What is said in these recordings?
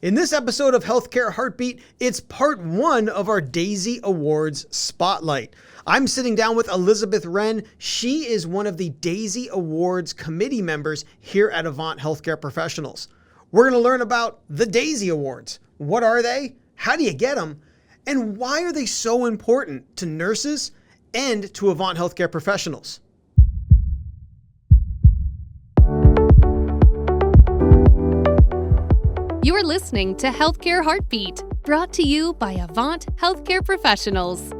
In this episode of Healthcare Heartbeat, it's part one of our Daisy Awards Spotlight. I'm sitting down with Elizabeth Wren. She is one of the Daisy Awards committee members here at Avant Healthcare Professionals. We're going to learn about the Daisy Awards. What are they? How do you get them? And why are they so important to nurses and to Avant Healthcare Professionals? You are listening to Healthcare Heartbeat, brought to you by Avant Healthcare Professionals.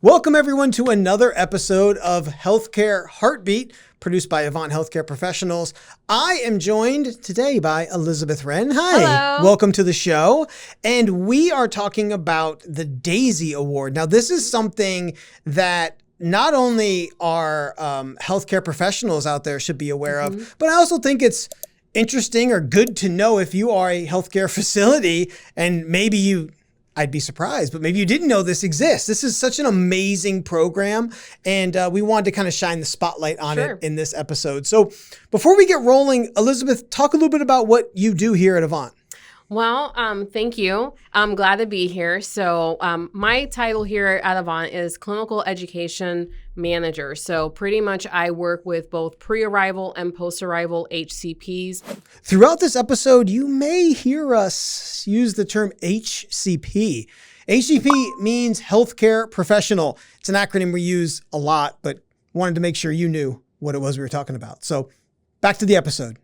Welcome everyone to another episode of Healthcare Heartbeat, produced by Avant Healthcare Professionals. I am joined today by Elizabeth Wren. Hi. Hello. Welcome to the show. And we are talking about the Daisy Award. Now, this is something that not only our healthcare professionals out there should be aware of, but I also think it's interesting or good to know if you are a healthcare facility and maybe I'd be surprised, but maybe you didn't know this exists. This is such an amazing program, and we wanted to kind of shine the spotlight on it in this episode. So before we get rolling, Elizabeth, talk a little bit about what you do here at Avant. Well, thank you. I'm glad to be here. So my title here at Avant is Clinical Education Manager. So pretty much I work with both pre-arrival and post-arrival HCPs. Throughout this episode, you may hear us use the term HCP. HCP means healthcare professional. It's an acronym we use a lot, but wanted to make sure you knew what it was we were talking about. So back to the episode.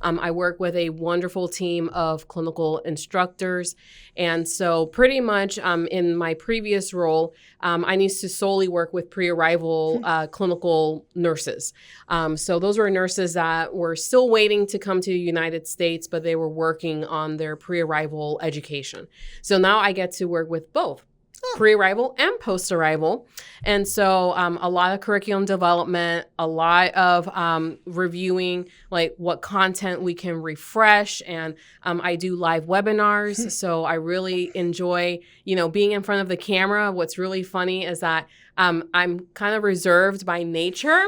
I work with a wonderful team of clinical instructors. And so pretty much in my previous role, I used to solely work with pre-arrival clinical nurses. So those were nurses that were still waiting to come to the United States, but they were working on their pre-arrival education. So now I get to work with both. Pre-arrival and post-arrival. And so a lot of curriculum development, a lot of reviewing like what content we can refresh. And I do live webinars. So I really enjoy, being in front of the camera. What's really funny is that I'm kind of reserved by nature.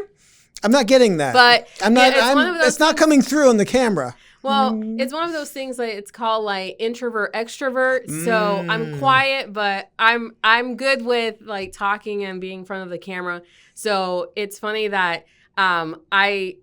I'm not getting that. But it's not coming through on the camera. Well, it's one of those things like it's called like introvert extrovert. So I'm quiet, but I'm good with like talking and being in front of the camera. So it's funny that I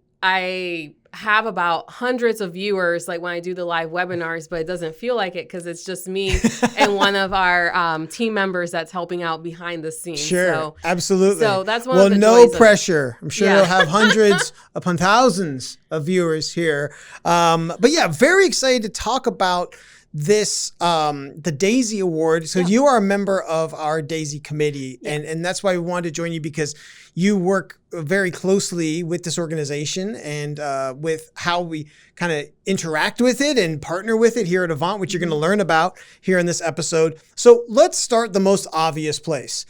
have about hundreds of viewers like when I do the live webinars, but it doesn't feel like it because it's just me and one of our team members that's helping out behind the scenes. Sure, so, absolutely. So that's one of the no joys pressure. I'm sure you'll have hundreds upon thousands of viewers here. But yeah, very excited to talk about this, the Daisy Award. So you are a member of our Daisy committee, and that's why we wanted to join you because you work very closely with this organization and with how we kind of interact with it and partner with it here at Avant, which you're going to learn about here in this episode. So let's start the most obvious place.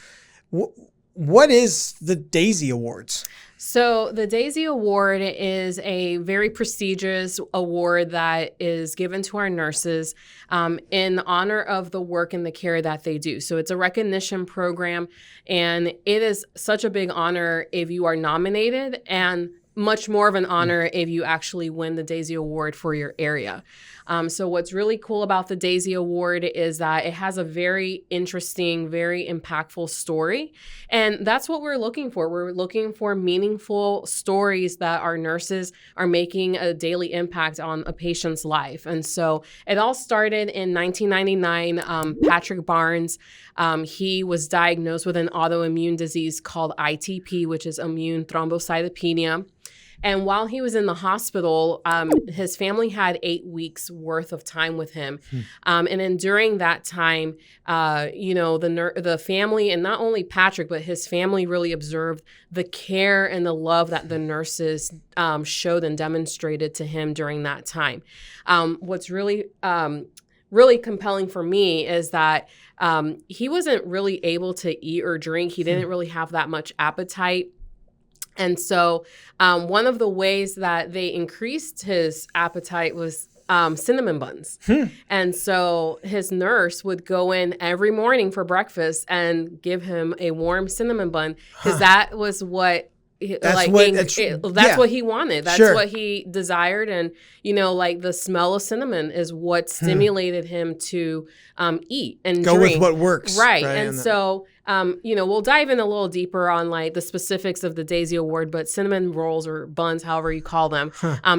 What is the Daisy Awards? So the Daisy Award is a very prestigious award that is given to our nurses in honor of the work and the care that they do. So it's a recognition program, and it is such a big honor if you are nominated and much more of an honor if you actually win the Daisy Award for your area. So what's really cool about the Daisy Award is that it has a very interesting, very impactful story. And that's what we're looking for. We're looking for meaningful stories that our nurses are making a daily impact on a patient's life. And so it all started in 1999. Patrick Barnes, he was diagnosed with an autoimmune disease called ITP, which is immune thrombocytopenia. And while he was in the hospital, his family had 8 weeks worth of time with him. And then during that time, the family, and not only Patrick, but his family really observed the care and the love that the nurses showed and demonstrated to him during that time. What's really compelling for me is that he wasn't really able to eat or drink. He didn't really have that much appetite. And so one of the ways that they increased his appetite was cinnamon buns. And so his nurse would go in every morning for breakfast and give him a warm cinnamon bun because that was what That's what he wanted. That's Sure. what he desired. And, like the smell of cinnamon is what stimulated him to eat and Go drink. with what works. Right. And so, we'll dive in a little deeper on like the specifics of the Daisy Award, but cinnamon rolls or buns, however you call them,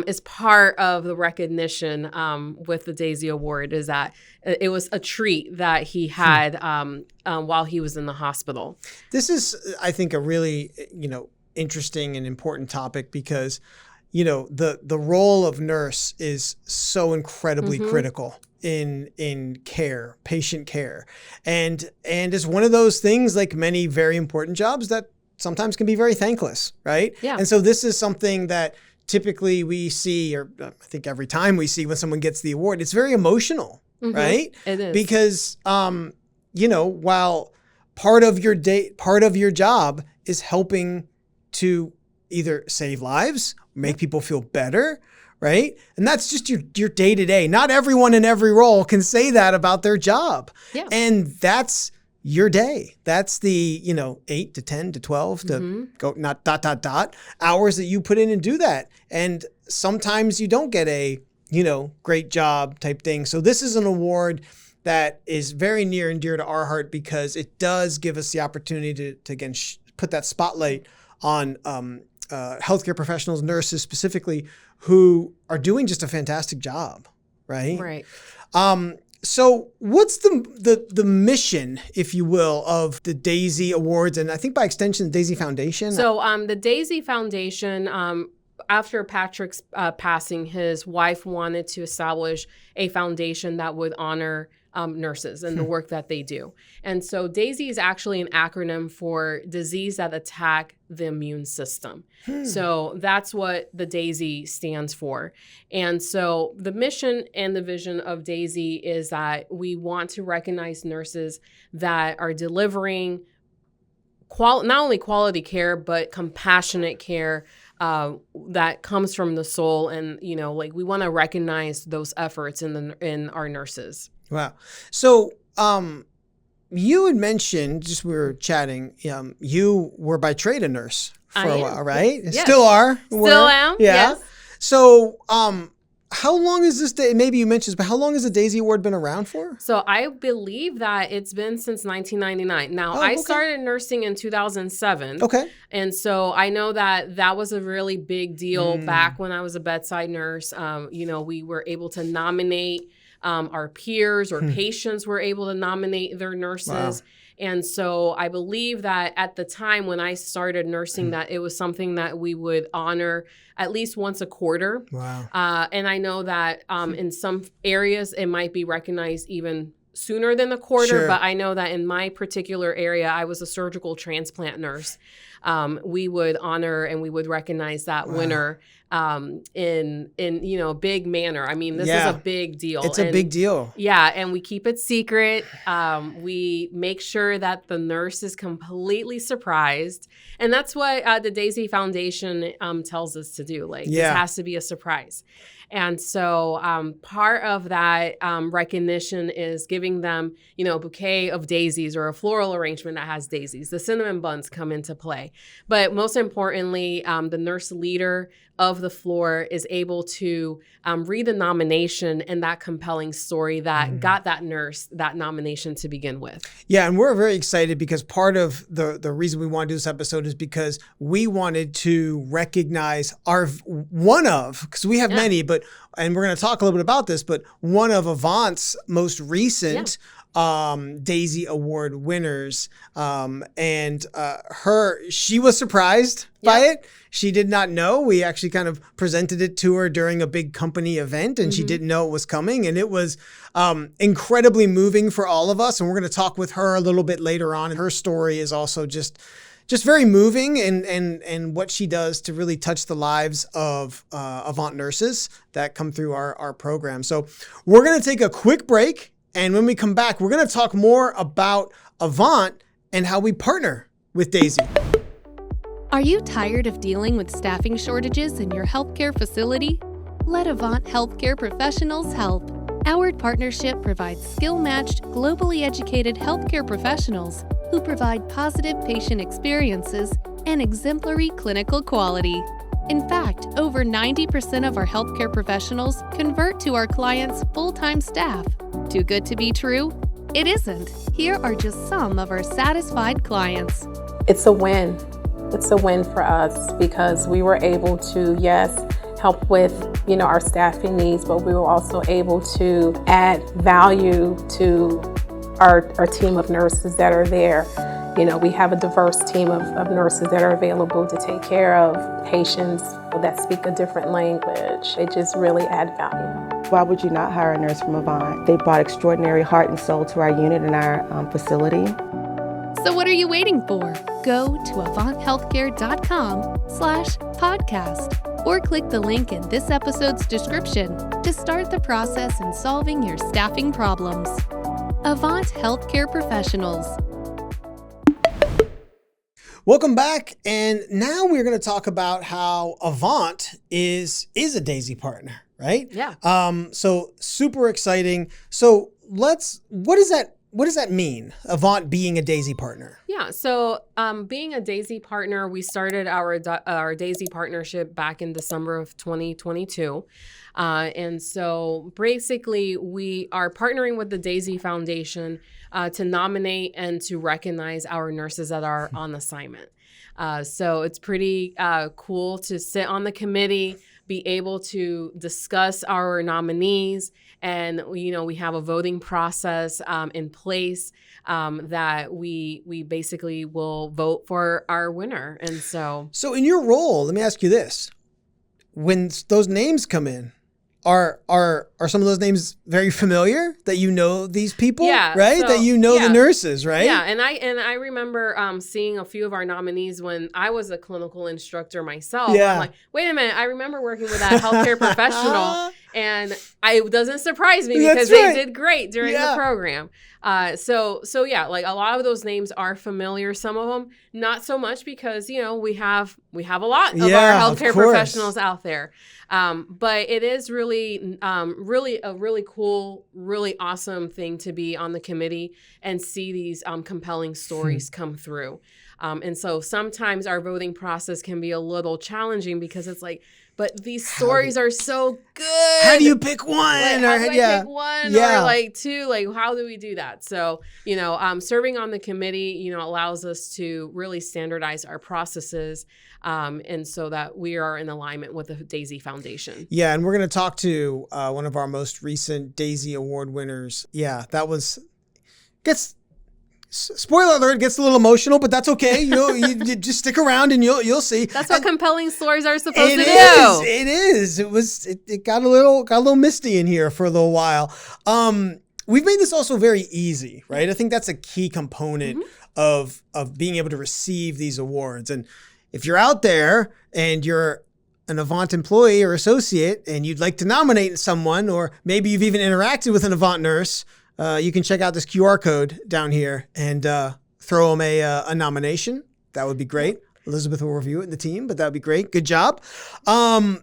is part of the recognition with the Daisy Award, is that it was a treat that he had while he was in the hospital. This is, I think, a really, interesting and important topic because, the role of nurse is so incredibly critical in care, patient care. And it's one of those things, like many very important jobs, that sometimes can be very thankless, right? Yeah. And so this is something that typically we see, or I think every time we see when someone gets the award, it's very emotional, right? It is. Because, while part of your job is helping to either save lives, make people feel better, right? And that's just your day-to-day. Not everyone in every role can say that about their job. Yeah. And that's your day. That's the, 8 to 10 to 12 to go, not ... hours that you put in and do that. And sometimes you don't get a, great job type thing. So this is an award that is very near and dear to our heart because it does give us the opportunity to again, put that spotlight on healthcare professionals, nurses specifically, who are doing just a fantastic job, right? Right. So what's the mission, if you will, of the Daisy Awards, and I think by extension, the Daisy Foundation? So the Daisy Foundation, after Patrick's passing, his wife wanted to establish a foundation that would honor nurses and the work that they do. And so DAISY is actually an acronym for disease that attack the immune system. So that's what the DAISY stands for. And so the mission and the vision of DAISY is that we want to recognize nurses that are delivering not only quality care, but compassionate care that comes from the soul. And, we want to recognize those efforts in our nurses. Wow. So you had mentioned, just we were chatting, you were by trade a nurse for a while, right? Yes. Still are? Still am, Yeah. yes. So how long is this day? Maybe you mentioned, but how long has the Daisy Award been around for? So I believe that it's been since 1999. Now, I started nursing in 2007. Okay. And so I know that was a really big deal back when I was a bedside nurse. We were able to nominate our peers or patients were able to nominate their nurses. Wow. And so I believe that at the time when I started nursing, that it was something that we would honor at least once a quarter. Wow. And I know that in some areas it might be recognized even sooner than a quarter, but I know that in my particular area, I was a surgical transplant nurse. We would honor and we would recognize that winner in a big manner. I mean, this is a big deal. It's a big deal. Yeah, and we keep it secret. We make sure that the nurse is completely surprised. And that's what the Daisy Foundation tells us to do. This has to be a surprise. And so part of that recognition is giving them, a bouquet of daisies or a floral arrangement that has daisies. The cinnamon buns come into play. But most importantly, the nurse leader of the floor is able to read the nomination and that compelling story that got that nurse that nomination to begin with. Yeah, and we're very excited because part of the reason we want to do this episode is because we wanted to recognize because we have many, and we're going to talk a little bit about this, but one of Avant's most recent Daisy Award winners. She was surprised by it. She did not know. We actually kind of presented it to her during a big company event and she didn't know it was coming. And it was incredibly moving for all of us. And we're going to talk with her a little bit later on. And her story is also just very moving and what she does to really touch the lives of Avant nurses that come through our program. So we're going to take a quick break. And when we come back, we're going to talk more about Avant and how we partner with Daisy. Are you tired of dealing with staffing shortages in your healthcare facility? Let Avant Healthcare Professionals help. Our partnership provides skill-matched, globally educated healthcare professionals who provide positive patient experiences and exemplary clinical quality. In fact, over 90% of our healthcare professionals convert to our clients' full-time staff. Too good to be true? It isn't. Here are just some of our satisfied clients. It's a win. It's a win for us because we were able to, yes, help with, our staffing needs, but we were also able to add value to our team of nurses that are there. We have a diverse team of nurses that are available to take care of patients that speak a different language. They just really add value. Why would you not hire a nurse from Avant? They brought extraordinary heart and soul to our unit and our facility. So what are you waiting for? Go to avanthealthcare.com/podcast or click the link in this episode's description to start the process in solving your staffing problems. Avant Healthcare Professionals. Welcome back, and now we're going to talk about how Avant is a Daisy partner, right? Yeah. So super exciting. So what does that mean? Avant being a Daisy partner? Yeah. So being a Daisy partner, we started our Daisy partnership back in December of 2022. And so basically we are partnering with the Daisy Foundation to nominate and to recognize our nurses that are on assignment. So it's pretty cool to sit on the committee, be able to discuss our nominees, and we have a voting process in place that we basically will vote for our winner. And so in your role, let me ask you this: when those names come in, are some of those names very familiar, that these people? Yeah, right? so, that the nurses, right? Yeah, and I remember seeing a few of our nominees when I was a clinical instructor myself. Yeah. I'm like, wait a minute, I remember working with that healthcare professional, and it doesn't surprise me because they did great during the program. So yeah, like a lot of those names are familiar. Some of them not so much because we have a lot of our healthcare professionals out there. But it is really a really cool, really awesome thing to be on the committee and see these compelling stories come through. And so sometimes our voting process can be a little challenging because it's like, but these stories are so good. How do you pick one? Like, how do I pick one or like two? Like, how do we do that? So, serving on the committee, allows us to really standardize our processes and so that we are in alignment with the Daisy Foundation. Yeah, and we're going to talk to one of our most recent Daisy Award winners. Yeah, spoiler alert, gets a little emotional, but that's okay. You just stick around and you'll see. That's what compelling stories are supposed to do. It is. It got a little misty in here for a little while. We've made this also very easy, right? I think that's a key component of being able to receive these awards. And if you're out there and you're an Avant employee or associate and you'd like to nominate someone, or maybe you've even interacted with an Avant nurse, you can check out this QR code down here and throw them a nomination. That would be great. Elizabeth will review it in the team, but that would be great. Good job. So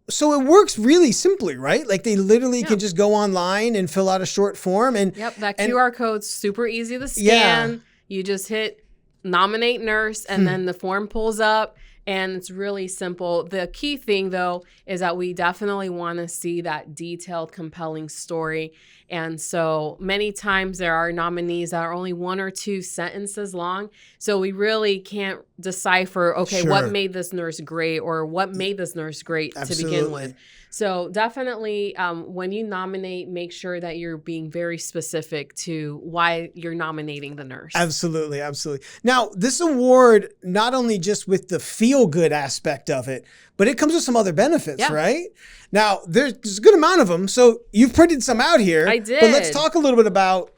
it works really simply, right? Like they literally can just go online and fill out a short form. And that QR code's super easy to scan. Yeah. You just hit nominate nurse and then the form pulls up. And it's really simple. The key thing, though, is that we definitely want to see that detailed, compelling story. And so many times there are nominees that are only 1 or 2 sentences long. So we really can't decipher, what made this nurse great or what made this nurse great to begin with. So definitely when you nominate, make sure that you're being very specific to why you're nominating the nurse. Absolutely. Absolutely. Now, this award, not only just with the feel-good aspect of it, but it comes with some other benefits, right? Now, there's a good amount of them. So you've printed some out here. I did. But let's talk a little bit about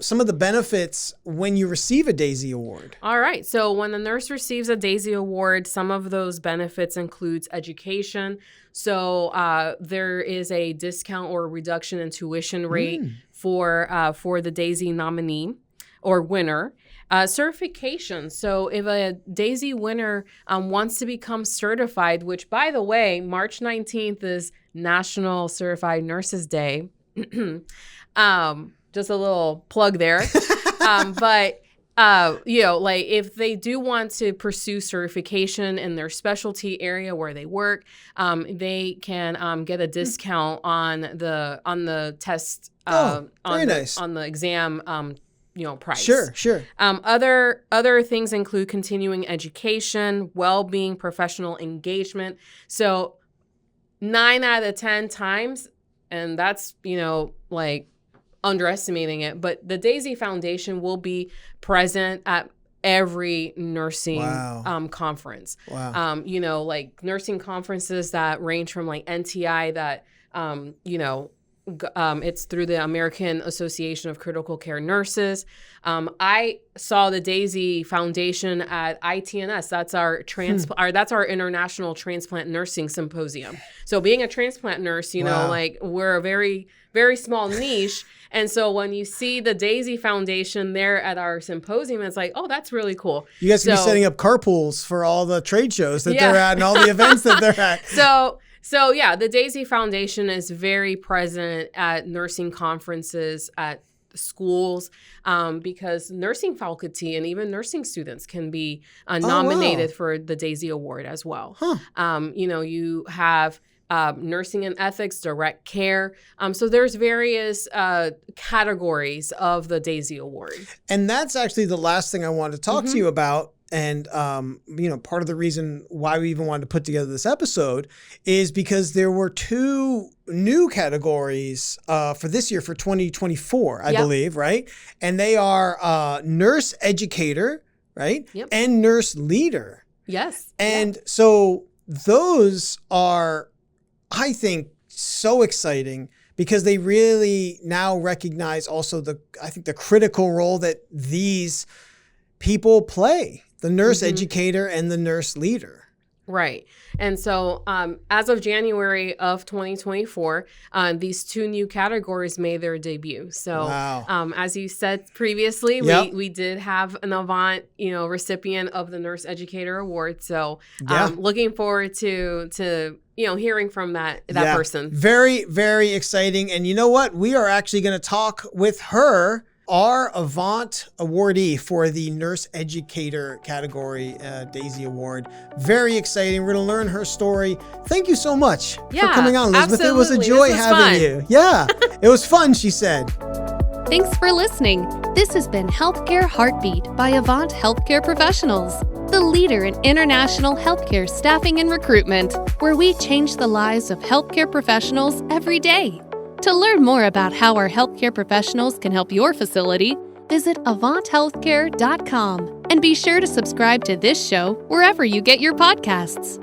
some of the benefits when you receive a Daisy Award. All right. So when the nurse receives a Daisy Award, some of those benefits includes education. So there is a discount or reduction in tuition rate for the Daisy nominee or winner. Certification. So if a Daisy winner wants to become certified, which, by the way, March 19th is National Certified Nurses Day. Just a little plug there. But like if they do want to pursue certification in their specialty area where they work, they can get a discount on the test nice. on the exam price. Sure. Other things include continuing education, well-being, professional engagement. So 9 out of 10 times, and that's like underestimating it, but the Daisy Foundation will be present at every nursing conference. Wow. Like nursing conferences that range from like NTI that it's through the American Association of Critical Care Nurses. I saw the Daisy Foundation at ITNS. That's our that's our International Transplant Nursing Symposium. So being a transplant nurse, like we're a very, very small niche. And so when you see the Daisy Foundation there at our symposium, it's like, oh, that's really cool. You guys can be setting up carpools for all the trade shows that they're at and all the events that they're at. So yeah, the Daisy Foundation is very present at nursing conferences, at schools, because nursing faculty and even nursing students can be nominated for the Daisy Award as well. You have nursing and ethics, direct care. So there's various categories of the Daisy Award. And that's actually the last thing I wanted to talk to you about. And, part of the reason why we even wanted to put together this episode is because there were 2 new categories for this year, for 2024, I believe, right? And they are nurse educator, right? Yep. And nurse leader. Yes. And so those are, I think, so exciting because they really now recognize also the critical role that these people play. The nurse educator and the nurse leader. Right. And so as of January of 2024, these 2 new categories made their debut. So as you said previously, we did have an Avant, recipient of the Nurse Educator Award. So looking forward to hearing from that person. Very, very exciting. And you know what? We are actually going to talk with her, our Avant awardee for the Nurse Educator category, Daisy Award. Very exciting. We're going to learn her story. Thank you so much for coming on, Elizabeth. Absolutely. It was a joy having you. Yeah, it was fun, she said. Thanks for listening. This has been Healthcare Heartbeat by Avant Healthcare Professionals, the leader in international healthcare staffing and recruitment, where we change the lives of healthcare professionals every day. To learn more about how our healthcare professionals can help your facility, visit AvantHealthcare.com and be sure to subscribe to this show wherever you get your podcasts.